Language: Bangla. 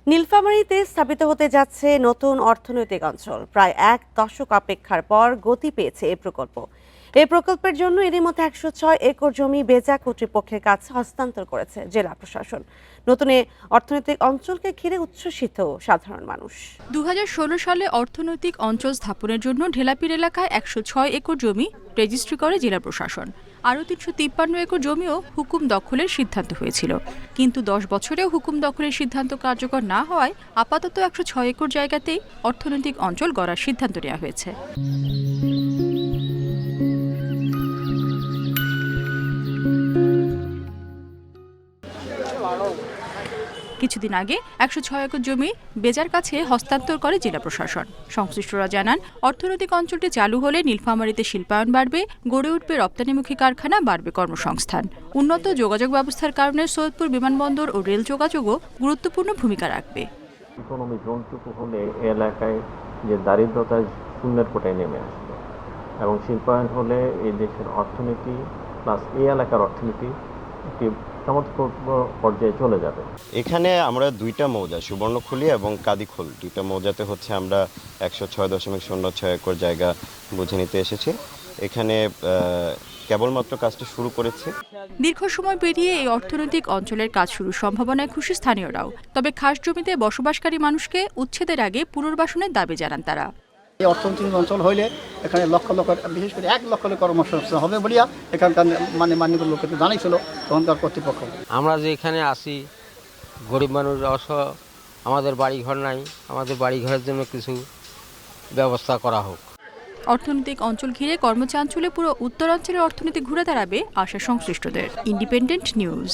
নীলফামারীতে স্থাপিত হতে যাচ্ছে নতুন অর্থনৈতিক অঞ্চল। প্রায় 1 দশক অপেক্ষার পর গতি পেয়েছে এই প্রকল্প। এই প্রকল্পের জন্য এরই মধ্যে 106 একর জমি বেজা কর্তৃপক্ষের কাছে হস্তান্তর করেছে জেলা প্রশাসন। নতুন এই অর্থনৈতিক অঞ্চলকে ঘিরে উচ্ছ্বসিত সাধারণ মানুষ। 2016 সালে অর্থনৈতিক অঞ্চল স্থাপনের জন্য ঢেলাপীর এলাকায় 106 একর জমি রেজিস্ট্রি করে জেলা প্রশাসন। আরও 353 একর জমিও হুকুম দখলের সিদ্ধান্ত হয়েছিল, কিন্তু 10 বছরেও হুকুম দখলের সিদ্ধান্ত কার্যকর না হওয়ায় আপাতত 106 একর জায়গাতেই অর্থনৈতিক অঞ্চল গড়ার সিদ্ধান্ত নেওয়া হয়েছে। কিছুদিন আগে 106 একর জমি বেজার কাছে হস্তান্তর করে জেলা প্রশাসন। সংশ্লিষ্টরা জানান, অর্থনৈতিক অঞ্চলটি চালু হলে নীলফামারীতে শিল্পায়ন বাড়বে, গড়ে উঠবে রপ্তানিমুখী কারখানা, বাড়বে কর্মসংস্থান। উন্নত যোগাযোগ ব্যবস্থার কারণে সৈয়দপুর বিমানবন্দর ও রেল যোগাযোগও গুরুত্বপূর্ণ ভূমিকা রাখবে। ইকোনমি জোনটুকু হলে এলাকায় যে দারিদ্রতা শূন্যের কোটায় নেমে আসবে এবং শিল্পায়ন হলে এই দেশের অর্থনীতি প্লাস এই এলাকার অর্থনীতি একটি চমৎকার পর্যায়ে চলে যাবে। এখানে আমরা দুইটা মৌজা, সুবর্ণখুলি এবং কাদিখোল, দুইটা মৌজাতে আমরা 106.06 একর জায়গা বুঝে নিতে এসেছি। এখানে কেবলমাত্র কাজটা শুরু করেছে। দীর্ঘ সময় পেরিয়ে এই অর্থনৈতিক অঞ্চলের কাজ শুরুর সম্ভাবনায় খুশি স্থানীয়রাও। তবে খাস জমিতে বসবাসকারী মানুষকে উচ্ছেদের আগে পুনর্বাসনের দাবি জানান তারা। এই অর্থনৈতিক অঞ্চল হইলে এখানে লক্ষ লক্ষ, বিশেষ করে 1 লক্ষ লোক কর্মসংস্থান হবে বলিয়া এখানকার মান্যতা লোককে জানাইছিল তখনকার কর্তৃপক্ষ। আমরা যে এখানে আসি গরিব মানুষ, আমাদের বাড়ি ঘর নাই, আমাদের বাড়ি ঘরের জন্য কিছু ব্যবস্থা করা হোক। অর্থনৈতিক অঞ্চল ঘিরে কর্মচাঞ্চল্যে পুরো উত্তরাঞ্চলের অর্থনীতি ঘুরে দাঁড়াবে আশা সংশ্লিষ্টদের। Independent news.